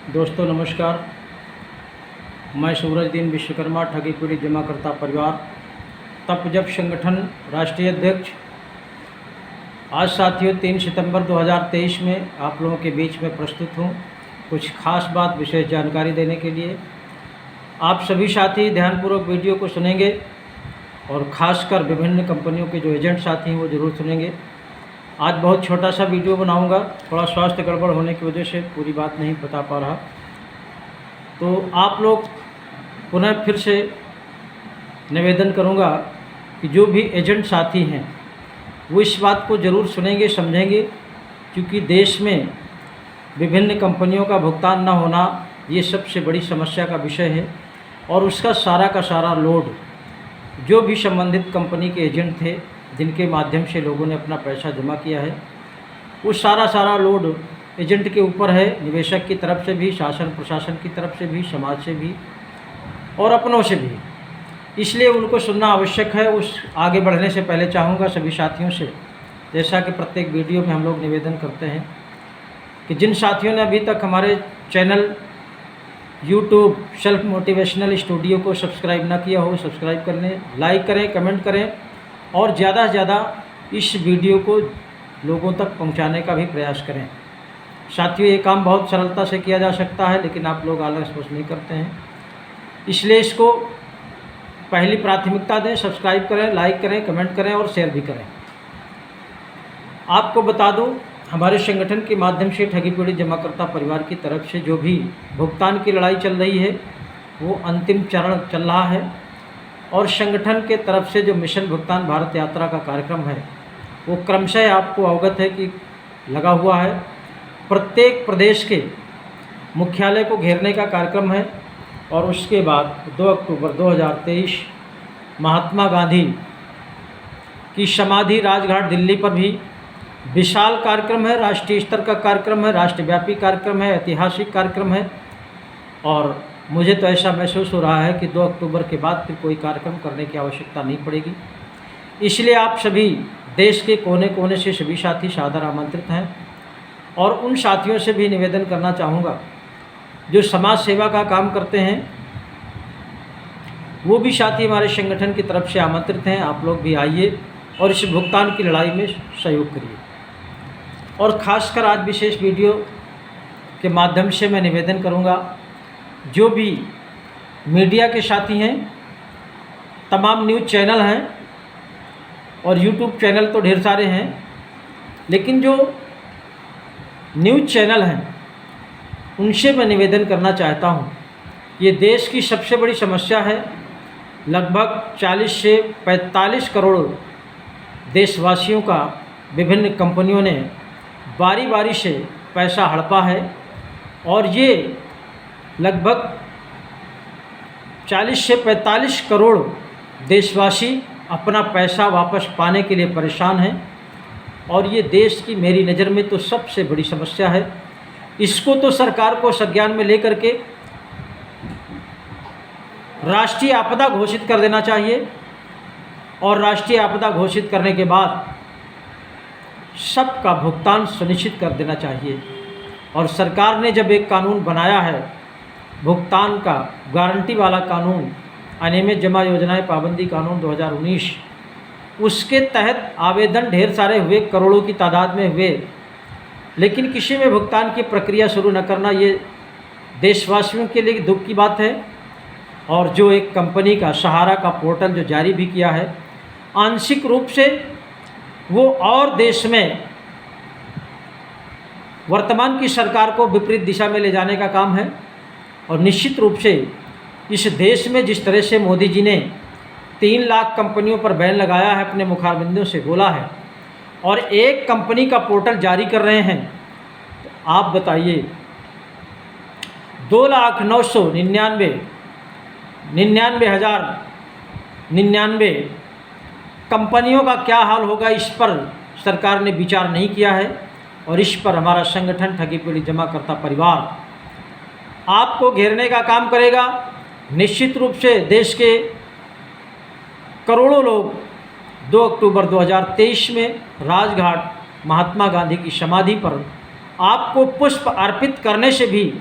दोस्तों नमस्कार। मैं सूरजदीन विश्वकर्मा ठगी पीड़ित जमाकर्ता परिवार तप जप संगठन राष्ट्रीय अध्यक्ष। आज साथियों 3 सितंबर 2023 में आप लोगों के बीच में प्रस्तुत हूँ कुछ खास बात विशेष जानकारी देने के लिए। आप सभी साथी ध्यानपूर्वक वीडियो को सुनेंगे और ख़ासकर विभिन्न कंपनियों के जो एजेंट साथी हैं वो ज़रूर सुनेंगे। आज बहुत छोटा सा वीडियो बनाऊंगा, थोड़ा स्वास्थ्य गड़बड़ होने की वजह से पूरी बात नहीं बता पा रहा। तो आप लोग पुनः फिर से निवेदन करूंगा कि जो भी एजेंट साथी हैं वो इस बात को ज़रूर सुनेंगे, समझेंगे, क्योंकि देश में विभिन्न कंपनियों का भुगतान न होना ये सबसे बड़ी समस्या का विषय है। और उसका सारा का सारा लोड जो भी संबंधित कंपनी के एजेंट थे जिनके माध्यम से लोगों ने अपना पैसा जमा किया है, वो सारा लोड एजेंट के ऊपर है। निवेशक की तरफ से भी, शासन प्रशासन की तरफ से भी, समाज से भी और अपनों से भी। इसलिए उनको सुनना आवश्यक है। उस आगे बढ़ने से पहले चाहूँगा सभी साथियों से, जैसा कि प्रत्येक वीडियो में हम लोग निवेदन करते हैं कि जिन साथियों ने अभी तक हमारे channel YouTube self motivational studio को सब्सक्राइब ना किया हो, सब्सक्राइब कर लें, लाइक करें, कमेंट करें और ज़्यादा से ज़्यादा इस वीडियो को लोगों तक पहुंचाने का भी प्रयास करें। साथियों ये काम बहुत सरलता से किया जा सकता है, लेकिन आप लोग आलस नहीं करते हैं, इसलिए इसको पहली प्राथमिकता दें। सब्सक्राइब करें, लाइक करें, कमेंट करें और शेयर भी करें। आपको बता दूं, हमारे संगठन के माध्यम से ठगी पीड़ित जमाकर्ता परिवार की तरफ से जो भी भुगतान की लड़ाई चल रही है वो अंतिम चरण चल रहा है। और संगठन के तरफ से जो मिशन भुगतान भारत यात्रा का कार्यक्रम है वो क्रमशः आपको अवगत है कि लगा हुआ है। प्रत्येक प्रदेश के मुख्यालय को घेरने का कार्यक्रम है और उसके बाद 2 अक्टूबर 2023 महात्मा गांधी की समाधि राजघाट दिल्ली पर भी विशाल कार्यक्रम है। राष्ट्रीय स्तर का कार्यक्रम है, राष्ट्रव्यापी कार्यक्रम है, ऐतिहासिक कार्यक्रम है। और मुझे तो ऐसा महसूस हो रहा है कि 2 अक्टूबर के बाद फिर कोई कार्यक्रम करने की आवश्यकता नहीं पड़ेगी। इसलिए आप सभी देश के कोने कोने से सभी साथी सादर आमंत्रित हैं। और उन साथियों से भी निवेदन करना चाहूँगा जो समाज सेवा का काम करते हैं, वो भी साथी हमारे संगठन की तरफ से आमंत्रित हैं। आप लोग भी आइए और इस भुगतान की लड़ाई में सहयोग करिए। और ख़ासकर आज विशेष वीडियो के माध्यम से मैं निवेदन करूँगा, जो भी मीडिया के साथी हैं, तमाम न्यूज़ चैनल हैं और यूट्यूब चैनल तो ढेर सारे हैं, लेकिन जो न्यूज़ चैनल हैं उनसे मैं निवेदन करना चाहता हूँ। ये देश की सबसे बड़ी समस्या है। लगभग 40 से 45 करोड़ देशवासियों का विभिन्न कंपनियों ने बारी बारी से पैसा हड़पा है और ये लगभग 40 से 45 करोड़ देशवासी अपना पैसा वापस पाने के लिए परेशान हैं। और ये देश की मेरी नज़र में तो सबसे बड़ी समस्या है। इसको तो सरकार को संज्ञान में लेकर के राष्ट्रीय आपदा घोषित कर देना चाहिए और राष्ट्रीय आपदा घोषित करने के बाद सबका भुगतान सुनिश्चित कर देना चाहिए। और सरकार ने जब एक कानून बनाया है भुगतान का, गारंटी वाला कानून, अनियमित जमा योजनाएं पाबंदी कानून 2019, उसके तहत आवेदन ढेर सारे हुए, करोड़ों की तादाद में हुए, लेकिन किसी में भुगतान की प्रक्रिया शुरू न करना ये देशवासियों के लिए दुख की बात है। और जो एक कंपनी का सहारा का पोर्टल जो जारी भी किया है, आंशिक रूप से वो और देश में वर्तमान की सरकार को विपरीत दिशा में ले जाने का काम है। और निश्चित रूप से इस देश में जिस तरह से मोदी जी ने 3 लाख कंपनियों पर बैन लगाया है, अपने मुखारबिंदों से बोला है, और एक कंपनी का पोर्टल जारी कर रहे हैं, तो आप बताइए 2,999,099 कंपनियों का क्या हाल होगा, इस पर सरकार ने विचार नहीं किया है। और इस पर हमारा संगठन ठगी पीड़ित जमाकर्ता परिवार आपको घेरने का काम करेगा। निश्चित रूप से देश के करोड़ों लोग 2 अक्टूबर 2023 में राजघाट महात्मा गांधी की समाधि पर आपको पुष्प अर्पित करने से भी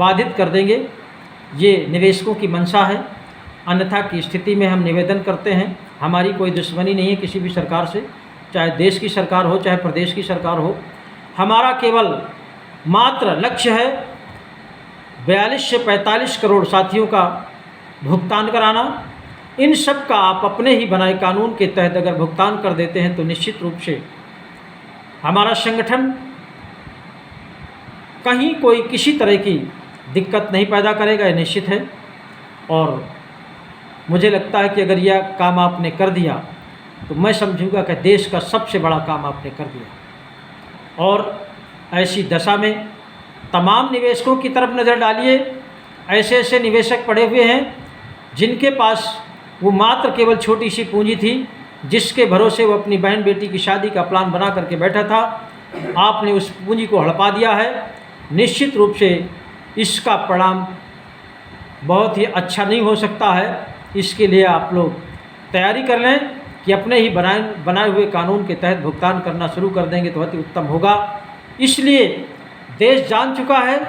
बाधित कर देंगे। ये निवेशकों की मंशा है। अन्यथा की स्थिति में हम निवेदन करते हैं, हमारी कोई दुश्मनी नहीं है किसी भी सरकार से, चाहे देश की सरकार हो चाहे प्रदेश की सरकार हो। हमारा केवल मात्र लक्ष्य है 42 से 45 करोड़ साथियों का भुगतान कराना। इन सब का आप अपने ही बनाए कानून के तहत अगर भुगतान कर देते हैं तो निश्चित रूप से हमारा संगठन कहीं कोई किसी तरह की दिक्कत नहीं पैदा करेगा, यह निश्चित है। और मुझे लगता है कि अगर यह काम आपने कर दिया तो मैं समझूंगा कि देश का सबसे बड़ा काम आपने कर दिया। और ऐसी दशा में तमाम निवेशकों की तरफ नज़र डालिए। ऐसे ऐसे निवेशक पड़े हुए हैं जिनके पास वो मात्र केवल छोटी सी पूंजी थी, जिसके भरोसे वो अपनी बहन बेटी की शादी का प्लान बना करके बैठा था। आपने उस पूंजी को हड़पा दिया है। निश्चित रूप से इसका परिणाम बहुत ही अच्छा नहीं हो सकता है। इसके लिए आप लोग तैयारी कर लें कि अपने ही बनाए हुए कानून के तहत भुगतान करना शुरू कर देंगे तो बहुत ही उत्तम होगा। इसलिए देश जान चुका है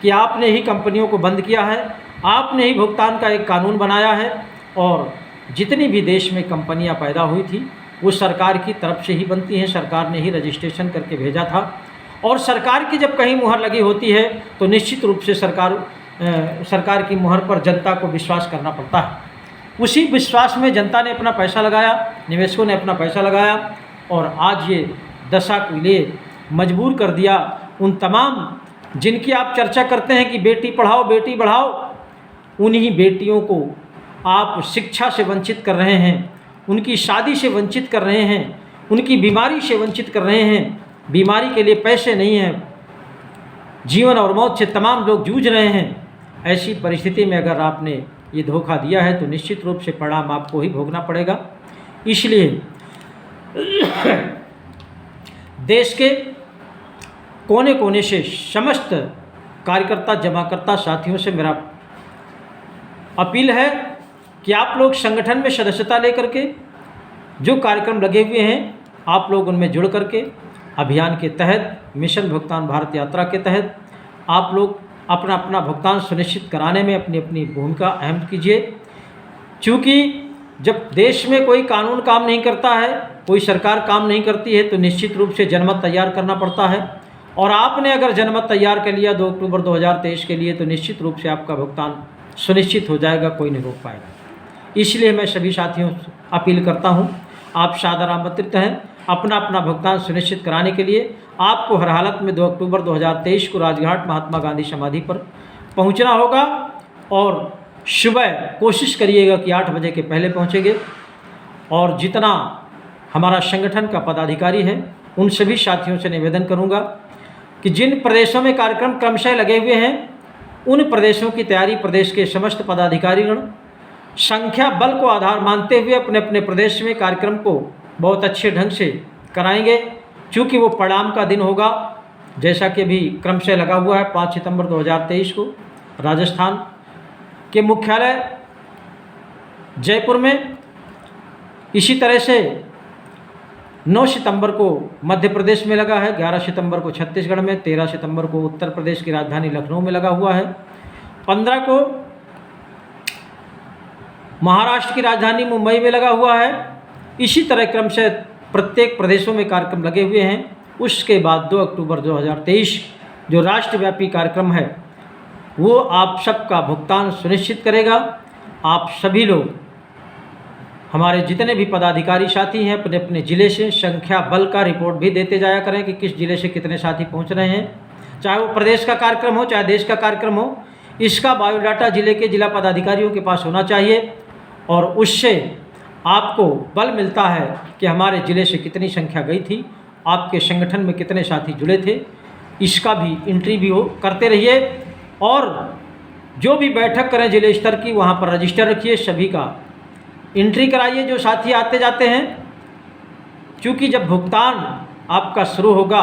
कि आपने ही कंपनियों को बंद किया है, आपने ही भुगतान का एक कानून बनाया है। और जितनी भी देश में कंपनियां पैदा हुई थी वो सरकार की तरफ से ही बनती हैं, सरकार ने ही रजिस्ट्रेशन करके भेजा था। और सरकार की जब कहीं मुहर लगी होती है तो निश्चित रूप से सरकार की मुहर पर जनता को विश्वास करना पड़ता है। उसी विश्वास में जनता ने अपना पैसा लगाया, निवेशकों ने अपना पैसा लगाया और आज ये दशा के लिए मजबूर कर दिया। उन तमाम जिनकी आप चर्चा करते हैं कि बेटी पढ़ाओ बेटी बढ़ाओ, उन्हीं बेटियों को आप शिक्षा से वंचित कर रहे हैं, उनकी शादी से वंचित कर रहे हैं, उनकी बीमारी से वंचित कर रहे हैं। बीमारी के लिए पैसे नहीं हैं, जीवन और मौत से तमाम लोग जूझ रहे हैं। ऐसी परिस्थिति में अगर आपने ये धोखा दिया है तो निश्चित रूप से परिणाम आपको ही भोगना पड़ेगा। इसलिए देश के कोने कोने से समस्त कार्यकर्ता जमाकर्ता साथियों से मेरा अपील है कि आप लोग संगठन में सदस्यता लेकर के जो कार्यक्रम लगे हुए हैं आप लोग उनमें जुड़ करके अभियान के तहत मिशन भुगतान भारत यात्रा के तहत आप लोग अपना अपना भुगतान सुनिश्चित कराने में अपनी अपनी भूमिका अहम कीजिए। क्योंकि जब देश में कोई कानून काम नहीं करता है, कोई सरकार काम नहीं करती है तो निश्चित रूप से जनमत तैयार करना पड़ता है। और आपने अगर जनमत तैयार कर लिया 2 अक्टूबर 2023 के लिए तो निश्चित रूप से आपका भुगतान सुनिश्चित हो जाएगा, कोई नहीं रोक पाएगा। इसलिए मैं सभी साथियों से अपील करता हूं, आप सादर आमंत्रित हैं अपना अपना भुगतान सुनिश्चित कराने के लिए। आपको हर हालत में 2 अक्टूबर 2023 को राजघाट महात्मा गांधी समाधि पर पहुंचना होगा और सुबह कोशिश करिएगा कि 8 बजे के पहले पहुंचेंगे। और जितना हमारा संगठन का पदाधिकारी है उन सभी साथियों से निवेदन करूंगा कि जिन प्रदेशों में कार्यक्रम क्रमशः लगे हुए हैं उन प्रदेशों की तैयारी प्रदेश के समस्त पदाधिकारीगण संख्या बल को आधार मानते हुए अपने अपने प्रदेश में कार्यक्रम को बहुत अच्छे ढंग से कराएंगे। चूँकि वो परिणाम का दिन होगा, जैसा कि अभी क्रमशः लगा हुआ है 5 सितंबर 2023 को राजस्थान के मुख्यालय जयपुर में, इसी तरह से 9 सितंबर को मध्य प्रदेश में लगा है, 11 सितंबर को छत्तीसगढ़ में, 13 सितंबर को उत्तर प्रदेश की राजधानी लखनऊ में लगा हुआ है, 15 को महाराष्ट्र की राजधानी मुंबई में लगा हुआ है। इसी तरह क्रम से प्रत्येक प्रदेशों में कार्यक्रम लगे हुए हैं। उसके बाद 2 अक्टूबर 2023 जो राष्ट्रव्यापी कार्यक्रम है वो आप सबका भुगतान सुनिश्चित करेगा। आप सभी लोग हमारे जितने भी पदाधिकारी साथी हैं अपने अपने ज़िले से संख्या बल का रिपोर्ट भी देते जाया करें कि किस ज़िले से कितने साथी पहुंच रहे हैं। चाहे वो प्रदेश का कार्यक्रम हो चाहे देश का कार्यक्रम हो, इसका बायोडाटा ज़िले के जिला पदाधिकारियों के पास होना चाहिए और उससे आपको बल मिलता है कि हमारे ज़िले से कितनी संख्या गई थी, आपके संगठन में कितने साथी जुड़े थे। इसका भी एंट्री भी हो करते रहिए और जो भी बैठक करें ज़िले स्तर की वहाँ पर रजिस्टर रखिए, सभी का एंट्री कराइए जो साथी आते जाते हैं। क्योंकि जब भुगतान आपका शुरू होगा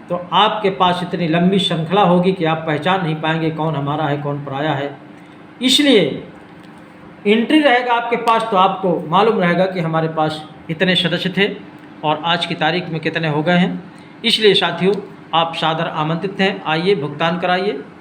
तो आपके पास इतनी लंबी श्रृंखला होगी कि आप पहचान नहीं पाएंगे कौन हमारा है कौन पराया है। इसलिए एंट्री रहेगा आपके पास तो आपको मालूम रहेगा कि हमारे पास इतने सदस्य थे और आज की तारीख में कितने हो गए हैं। इसलिए साथियों आप सादर आमंत्रित हैं, आइए भुगतान कराइए।